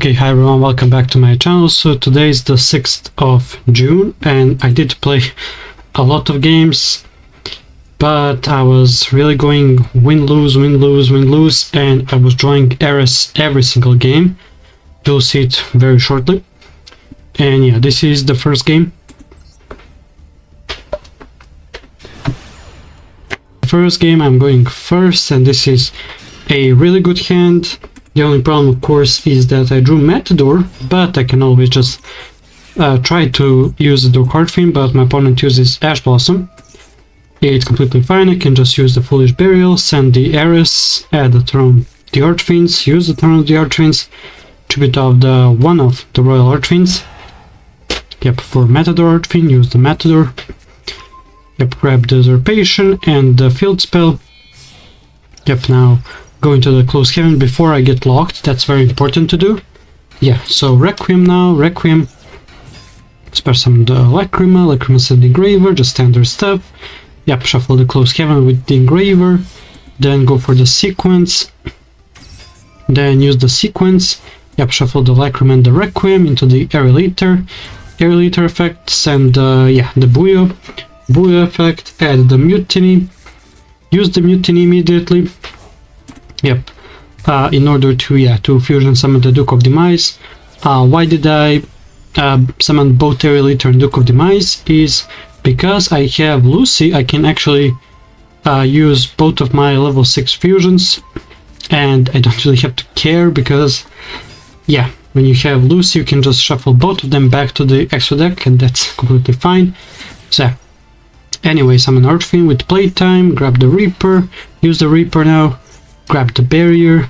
Okay, hi everyone, welcome back to my channel. So today is the 6th of June and I did play a lot of games, but I was really going win-lose, win-lose, win-lose, and I was drawing HEIRESS every single game. You'll see it very shortly. And yeah, this is the first game. First game I'm going first, and this is a really good hand. The only problem, of course, is that I drew Matador, but I can always just try to use the Dark Archfiend, but my opponent uses Ash Blossom. It's completely fine. I can just use the Foolish Burial, send the HEIRESS, add the Throne the Archfiends, use the Throne of the Archfiends, tribute of the one of the Royal Archfiends. Yep, for Matador Archfiend, use the Matador. Yep, grab the Usurpation and the Field Spell. Yep, now go into the Close Heaven before I get locked. That's very important to do. Yeah, so Requiem now, Requiem. Spare some the Lacrima, Lacrima send the Engraver, just standard stuff. Yep, shuffle the Close Heaven with the Engraver. Then go for the Sequence. Then use the Sequence. Yep, shuffle the Lacrima and the Requiem into the Aerial Eater effect, send the Booyah effect, add the Mutiny. Use the Mutiny immediately. Yep, in order to fusion summon the Duke of Demise. Why did I summon both Aerial Eater and Duke of Demise? Is because I have Lucy. I can actually use both of my level 6 fusions, and I don't really have to care because, yeah, when you have Lucy, you can just shuffle both of them back to the extra deck, and that's completely fine. So, anyway, summon Archfiend with Playtime, grab the Reaper, use the Reaper now. Grab the Barrier,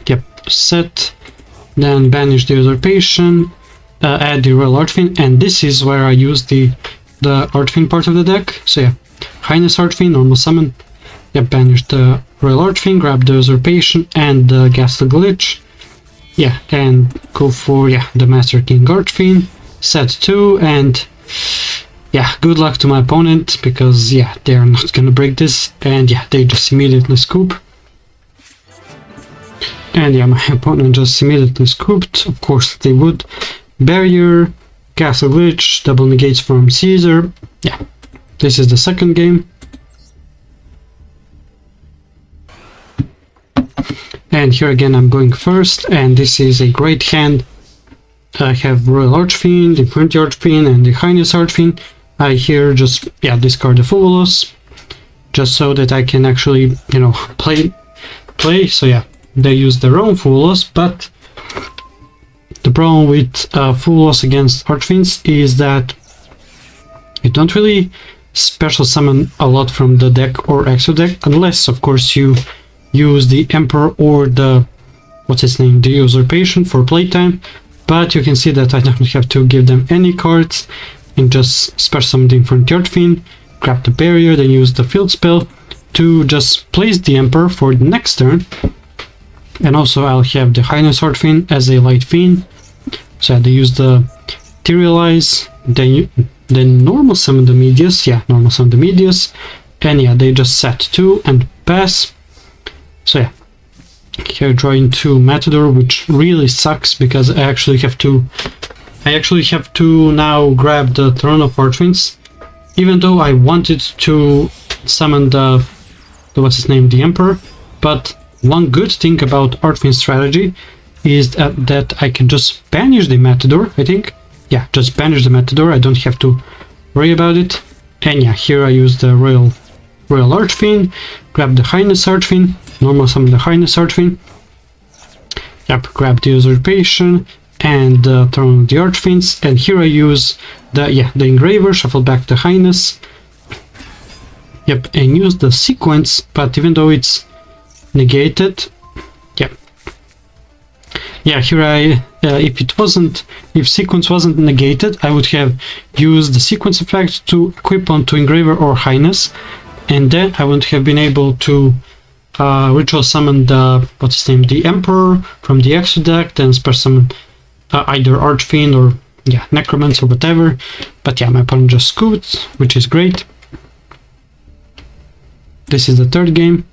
yep, set, then banish the Usurpation, add the Royal Archfiend, and this is where I use the Archfiend part of the deck. So yeah, Highness Archfiend, normal summon, yep, banish the Royal Archfiend, grab the Usurpation and the Ghastly Glitch, yeah, and go for, yeah, the Master King Archfiend, set 2, and yeah, good luck to my opponent, because, yeah, they're not gonna break this, and yeah, they just immediately scoop. And yeah, my opponent just immediately scooped, of course they would. Barrier, Castle Glitch, double negates from Caesar. Yeah, this is the second game. And here again I'm going first, and this is a great hand. I have Royal Archfiend, Infernity Archfiend, and the Highness Archfiend. I here just, yeah, discard the Foolos, just so that I can actually, you know, play. So yeah, they use their own Foolos, but the problem with Foolos against Archfiends is that you don't really special summon a lot from the deck or extra deck, unless, of course, you use the Emperor or the, what's his name, the Usurpation for playtime. But you can see that I don't have to give them any cards, and just special summon the Infernity Archfiend, grab the Barrier, then use the Field Spell to just place the Emperor for the next turn. And also I'll have the Highness Archfiend as a Light Fiend, so they use the Etherealize, then normal summon the Medius, yeah, normal summon the Medius, and yeah, they just set 2 and pass. So yeah, here draw into Matador, which really sucks because I actually have to now grab the Throne of Archfiends, even though I wanted to summon the what's his name, the Emperor. But one good thing about Archfiend strategy is that I can just banish the Matador, I think. Yeah, just banish the Matador, I don't have to worry about it. And yeah, here I use the Royal Archfiend, grab the Highness Archfiend, normal summon the Highness Archfiend. Yep, grab the Usurpation and the Throne of the Archfiends, and here I use the Engraver, shuffle back the Highness. Yep, and use the Sequence, but even though it's negated, yeah, here I if Sequence wasn't negated, I would have used the Sequence effect to equip onto Engraver or Highness, and then I wouldn't have been able to ritual summon the, what's his name, the Emperor from the extra deck, then special summon either Archfiend or, yeah, Necromancer or whatever. But yeah, my opponent just scooped, which is great. This is the third game.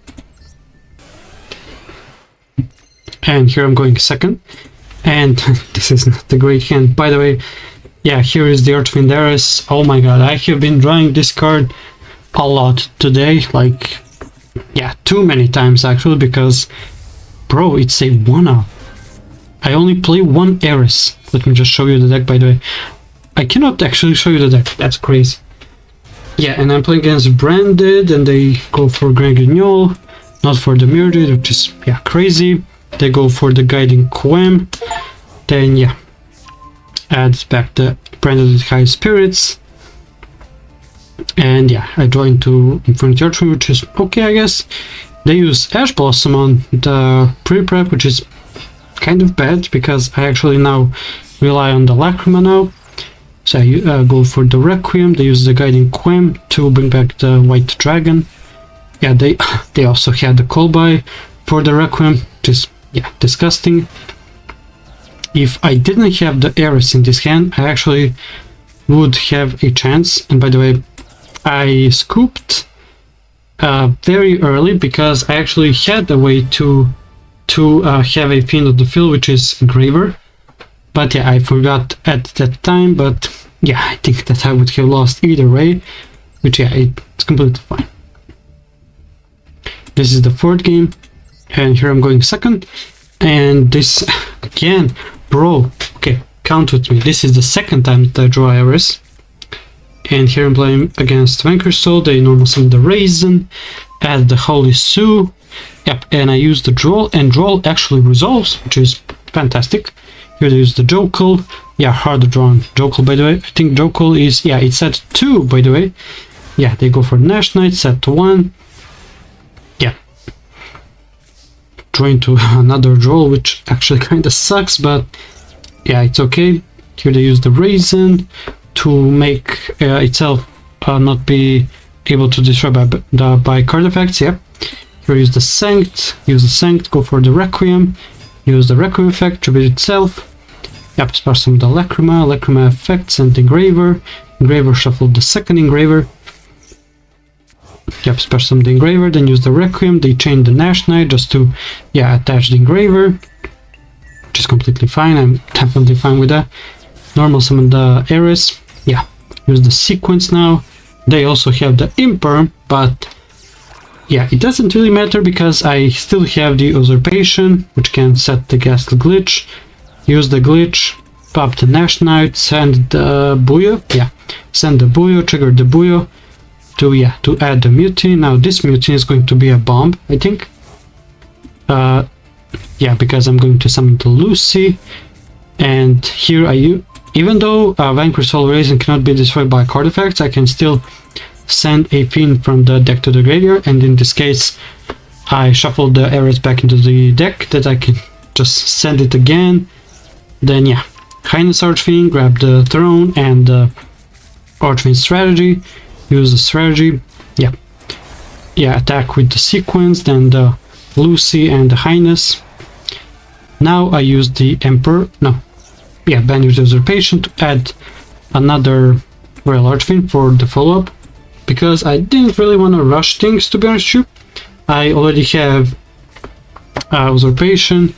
and here I'm going second, and this is not a great hand, by the way. Yeah, here is the Earthwind HEIRESS. Oh my god, I have been drawing this card a lot today, like, yeah, too many times actually, because, bro, it's a 1-up. I only play one HEIRESS. Let me just show you the deck, by the way. I cannot actually show you the deck, that's crazy. Yeah, and I'm playing against Branded, and they go for Greguignol, not for the Murdered, which is, yeah, crazy. They go for the Guiding Quem, then, yeah, adds back the Branded with High Spirits, and yeah, I draw into Infernity Archwing, which is okay, I guess. They use Ash Blossom on the pre-prep, which is kind of bad, because I actually now rely on the Lacrima now. So I go for the Requiem. They use the Guiding Quem to bring back the White Dragon. Yeah, they also had the Callby for the Requiem, which is, yeah, disgusting. If I didn't have the HEIRESS in this hand, I actually would have a chance. And by the way, I scooped very early, because I actually had a way to have a pin on the field, which is Engraver. But yeah, I forgot at that time, but yeah, I think that I would have lost either way, which, yeah, it's completely fine. This is the fourth game, and here I'm going second, and this, again, bro, okay, count with me, this is the second time that I draw HEIRESS, and here I'm playing against Vanquish Soul. They normal summon the Raisin, add the Holy Sue, yep, and I use the Droll, and Droll actually resolves, which is fantastic. Here they use the Jokel, yeah, harder drawn Jokel, by the way. I think Jokel is, yeah, it's at 2, by the way. Yeah, they go for Nash Knight, set to 1. Yeah. Draw into another Droll, which actually kind of sucks, but yeah, it's okay. Here they use the Raisin to make itself not be able to destroy by card effects, yeah. Here use the Sanct, go for the Requiem, use the Requiem effect, tribute itself. Yep, spare some of the Lacrima effects, and Engraver. Engraver, shuffle the second Engraver. Yep, spare some of the Engraver, then use the Requiem. They chain the Nash Knight just to, yeah, attach the Engraver, which is completely fine. I'm definitely fine with that. Normal summon the HEIRESS. Yeah, use the Sequence now. They also have the Imperm, but yeah, it doesn't really matter, because I still have the Usurpation, which can set the Ghastly Glitch. Use the glitch, pop the Nash Knight, send the Buyo, yeah, send the Buyo, trigger the Buyo to add the Mutiny. Now this Mutiny is going to be a bomb, I think. Yeah, because I'm going to summon the Lucy, and here even though Vanquish Soul Raisin cannot be destroyed by card effects, I can still send a pin from the deck to the graveyard, and in this case I shuffle the HEIRESS back into the deck, that I can just send it again. Then yeah, Highness Archfiend, grab the Throne and the Archfiend strategy, use the strategy, yeah, attack with the Sequence, then the Lucy and the Highness. Now I use the Emperor, banish the Usurpation to add another Royal Archfiend for the follow-up, because I didn't really want to rush things, to be honest with you. I already have Usurpation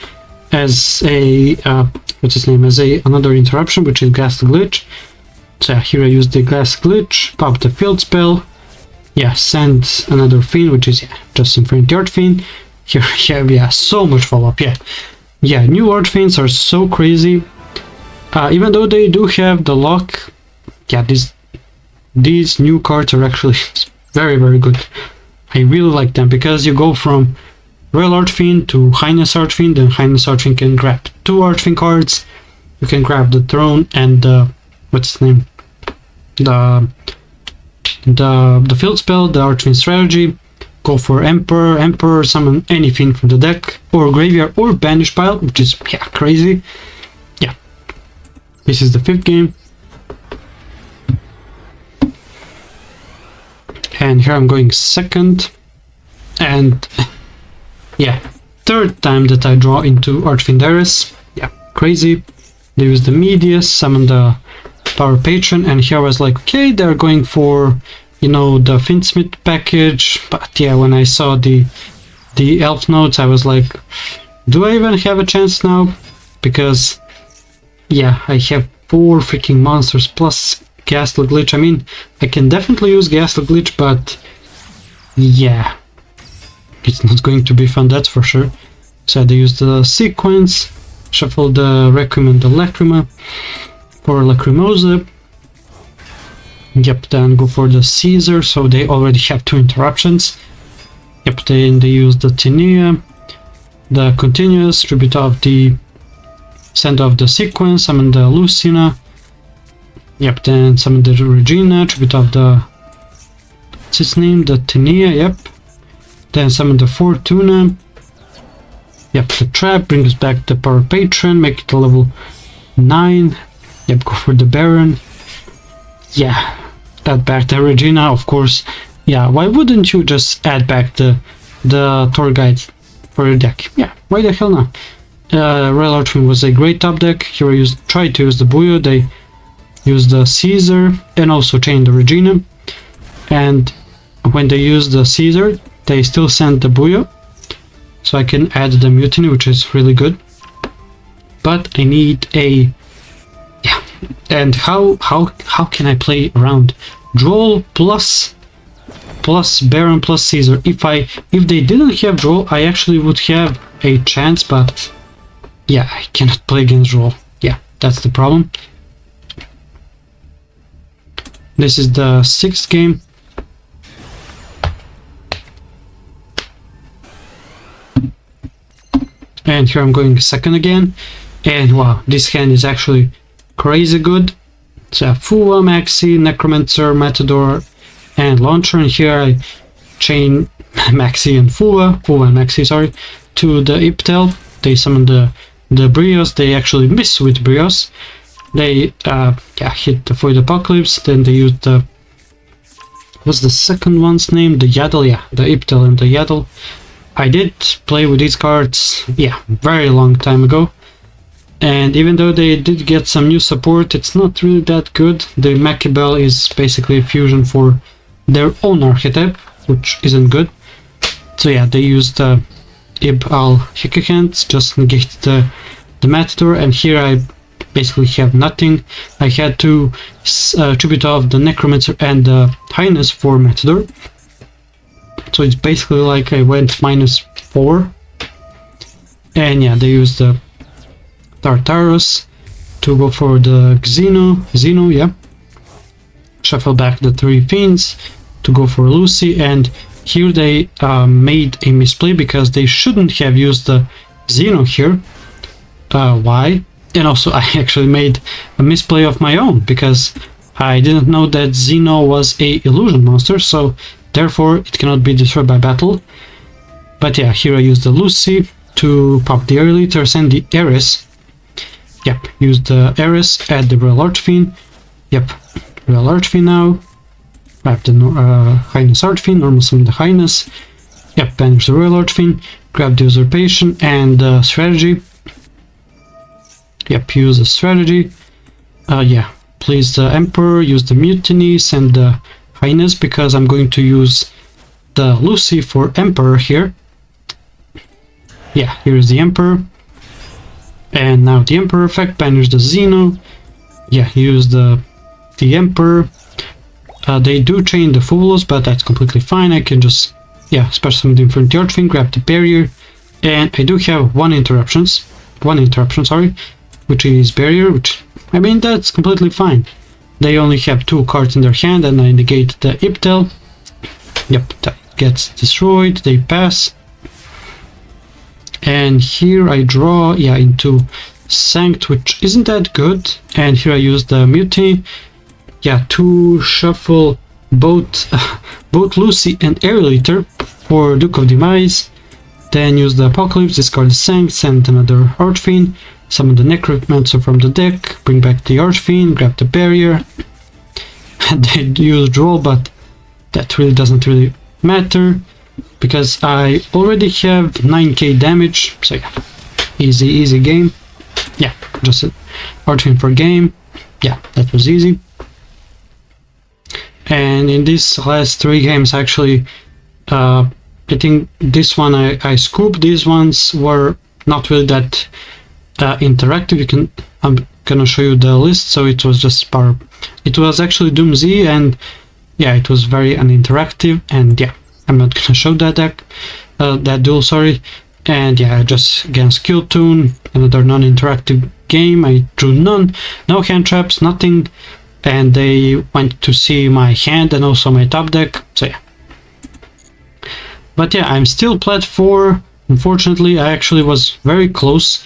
as a another interruption, which is Ghastly Glitch. So here I use the Ghastly Glitch, pop the Field Spell, yeah, send another Fiend, which is, yeah, just Infernity Archfiend. Here I have, yeah, so much follow-up, yeah, new Archfiends are so crazy. Even though they do have the lock, yeah, these new cards are actually very, very good. I really like them, because you go from Royal Archfiend to Highness Archfiend, and Highness Archfiend can grab 2 Archfiend cards. You can grab the Throne and what's the name? The Field Spell, the Archfiend strategy. Go for Emperor, summon any fiend from the deck, or graveyard, or banish pile, which is, yeah, crazy. Yeah. This is the 5th game. And here I'm going second. And yeah, 3rd time that I draw into Archfiend HEIRESS. Yeah, crazy. They use the Medius, summon the Power Patron, and here I was like, okay, they're going for, you know, the Finsmith package. But yeah, when I saw the elf notes, I was like, Do I even have a chance now? Because, yeah, I have 4 freaking monsters plus Ghastly Glitch. I mean, I can definitely use Ghastly Glitch, but yeah, it's not going to be fun, that's for sure. So I had to use the sequence, shuffle the Requiem and the Lacrima for Lacrimosa. Yep, then go for the Caesar, so they already have 2 interruptions. Yep, then they use the Tinea, the Continuous, tribute of the send off the sequence, summon the Lucina. Yep, then summon the Regina, tribute of the, what's its name, the Tinea, yep. Then summon the Fortuna. Yep, the Trap, brings back the Power Patron, make it a level 9. Yep, go for the Baron. Yeah, add back the Regina, of course. Yeah, why wouldn't you just add back the tour guide for your deck? Yeah, why the hell not? Royal Archwing was a great top deck. Here I tried to use the Buyo, they used the Caesar and also chained the Regina. And when they used the Caesar, they still sent the Buyo. So I can add the Mutiny, which is really good. But I need a... yeah. And how can I play around Droll plus Baron plus Caesar? If they didn't have Droll, I actually would have a chance, but yeah, I cannot play against Droll. Yeah, that's the problem. This is the 6th game. And here I'm going second again. And wow, this hand is actually crazy good. So Fuwa, Maxi, Necromancer, Matador, and Launcher. And here I chain Maxi and Fuwa and Maxi, sorry, to the Iptel. They summon the Brios. They actually miss with Brios. They hit the Void Apocalypse. Then they use the, what's the second one's name? The Yaddle, yeah, the Iptel and the Yaddle. I did play with these cards, yeah, very long time ago. And even though they did get some new support, it's not really that good. The Machiavel is basically a fusion for their own archetype, which isn't good. So yeah, they used the Ib-Al Hikahand, just negate the Matador, and here I basically have nothing. I had to tribute off the Necromancer and the Highness for Matador. So it's basically like I went -4. And yeah, they used the Tartarus to go for the Xeno, yeah. Shuffle back the 3 Fiends to go for Lucy, and here they made a misplay because they shouldn't have used the Xeno here. Why? And also I actually made a misplay of my own because I didn't know that Xeno was a illusion monster, so therefore it cannot be destroyed by battle. But yeah, here I used the Lucy to pop the Early-Eaters and the HEIRESS. Yep, use the HEIRESS, add the Royal Archfiend. Yep, Royal Archfiend now. Grab the Highness Archfiend, normal summon the Highness. Yep, banish the Royal Archfiend, grab the Usurpation and the Strategy. Yep, use the Strategy. Yeah, please the Emperor, use the Mutiny, send the Highness, because I'm going to use the Lucy for Emperor here. Yeah, here's the Emperor. And now the Emperor effect, banish the Xeno. Yeah, use the Emperor. They do chain the Fools, but that's completely fine. I can just, yeah, special summon the Infernity Archfiend, grab the Barrier. And I do have one interruption, sorry, which is Barrier, which, I mean, that's completely fine. They only have 2 cards in their hand, and I negate the Iptel. Yep, that gets destroyed, they pass. And here I draw, yeah, into Sanct, which isn't that good. And here I use the Mutiny, yeah, to shuffle both Lucy and Early-Eater for Duke of Demise. Then use the Apocalypse, discard the Sanct, send another Archfiend, summon the Necromancer from the deck, bring back the Archfiend, grab the Barrier. And they use Droll, but that really doesn't really matter, because I already have 9k damage, so yeah, easy game. Yeah, just an Archfiend for game. Yeah, that was easy. And in these last 3 games, actually, I think this one I scooped. These ones were not really that interactive. I'm gonna show you the list. So it was just power. It was actually Doom Z, and yeah, it was very uninteractive. And yeah, I'm not gonna show that deck, that duel, sorry. And yeah, just against Skill Tune, another non-interactive game. I drew no hand traps, nothing, and they went to see my hand and also my top deck. So yeah. But yeah, I'm still plat 4. Unfortunately, I actually was very close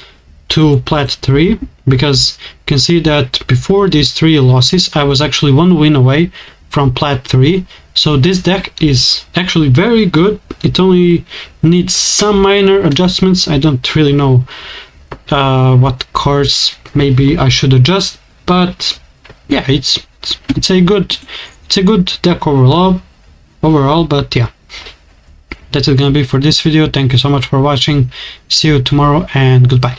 to plat 3, because you can see that before these 3 losses, I was actually 1 win away from plat 3. So this deck is actually very good. It only needs some minor adjustments. I don't really know what cards maybe I should adjust, but yeah, it's a good deck overall. But yeah, that's it gonna be for this video. Thank you so much for watching. See you tomorrow, and goodbye.